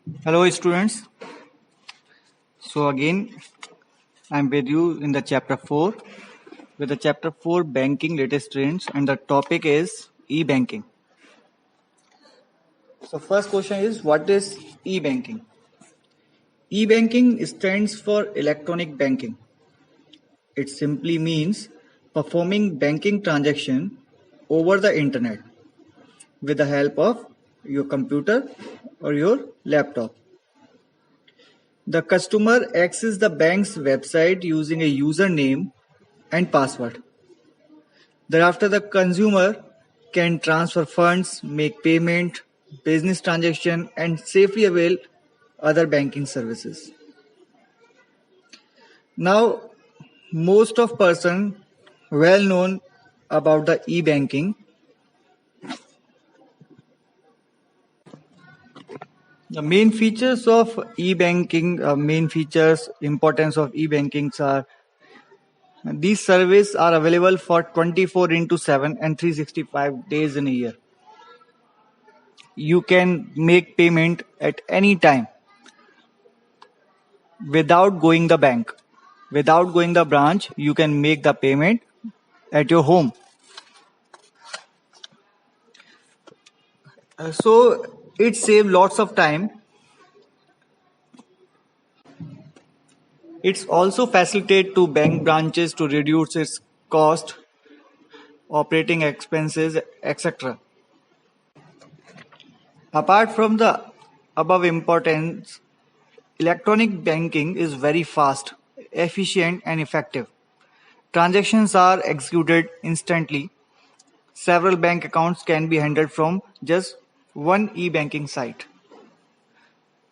Hello students. So again I'm with you in the chapter 4 with the chapter 4 banking latest trends and the topic is e-banking. So first question is what is e-banking? E-banking stands for electronic banking. It simply means performing banking transaction over the internet with the help of your computer or your laptop. The customer accesses the bank's website using a username and password. Thereafter, the consumer can transfer funds, make payment, business transaction, and safely avail other banking services. Now, most of person well known about the e-banking. The main features of e-banking, importance of e-bankings are these services are available for 24 into 7 and 365 days in a year. You can make payment at any time without going the bank. Without going the branch, you can make the payment at your home. So it saves lots of time. It's also facilitate to bank branches to reduce its cost, operating expenses, etc. Apart from the above importance, electronic banking is very fast, efficient and effective. Transactions are executed instantly. Several bank accounts can be handled from just one e-banking site.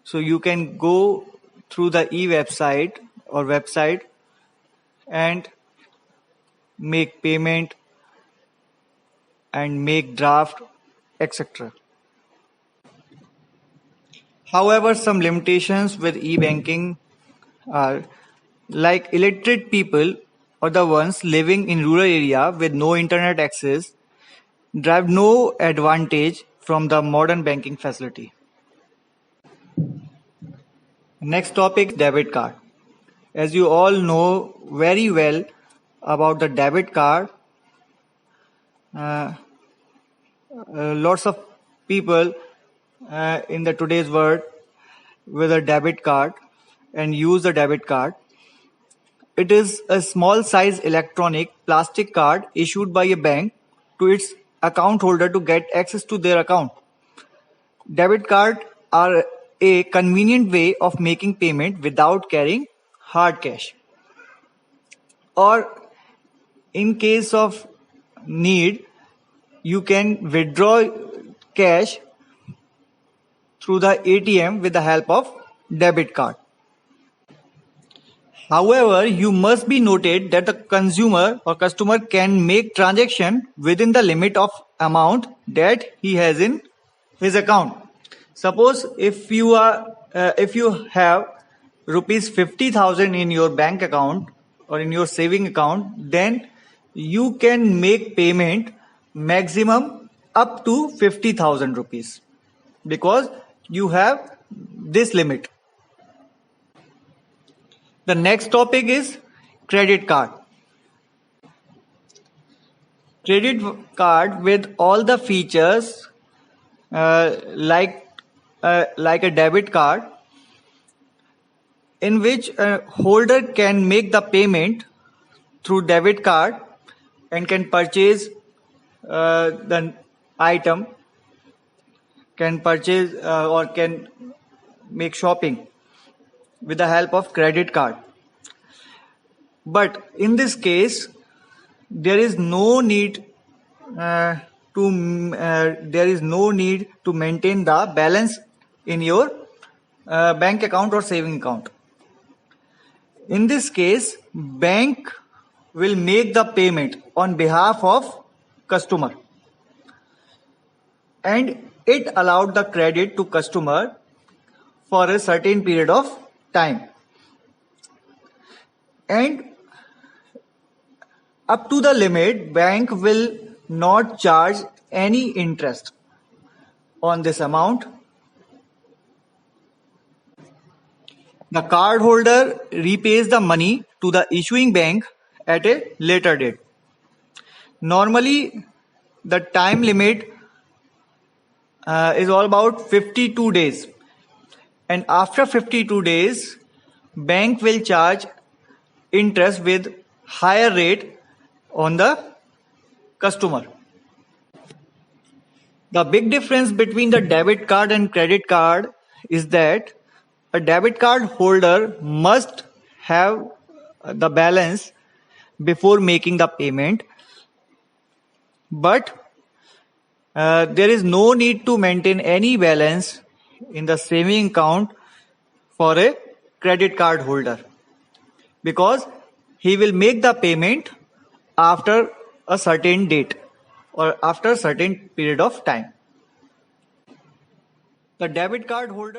So you can go through the e-website or website and make payment and make draft, etc. However, some limitations with e-banking are like illiterate people or the ones living in rural area with no internet access derive no advantage from the modern banking facility. Next topic, debit card. As you all know very well about the debit card, lots of people in the today's world with a debit card and use the debit card. It is a small size electronic plastic card issued by a bank to its account holder to get access to their account. Debit card are a convenient way of making payment without carrying hard cash. Or in case of need, you can withdraw cash through the ATM with the help of debit card. However, you must be noted that the consumer or customer can make transaction within the limit of amount that he has in his account. Suppose if you have rupees 50,000 in your bank account or in your saving account, then you can make payment maximum up to 50,000 rupees because you have this limit. The next topic is credit card. Credit card with all the features like a debit card in which a holder can make the payment through debit card and can purchase the item, can purchase or can make shopping with the help of credit card. But in this case, there is no need to maintain the balance in your bank account or saving account. In this case, bank will make the payment on behalf of customer, and it allowed the credit to customer for a certain period of time, and up to the limit bank will not charge any interest on this amount. The cardholder repays the money to the issuing bank at a later date. Normally, the time limit is all about 52 days, and after 52 days, bank will charge interest with higher rate on the customer. The big difference between the debit card and credit card is that a debit card holder must have the balance before making the payment, but there is no need to maintain any balance in the saving account for a credit card holder, because he will make the payment after a certain date or after a certain period of time. The debit card holder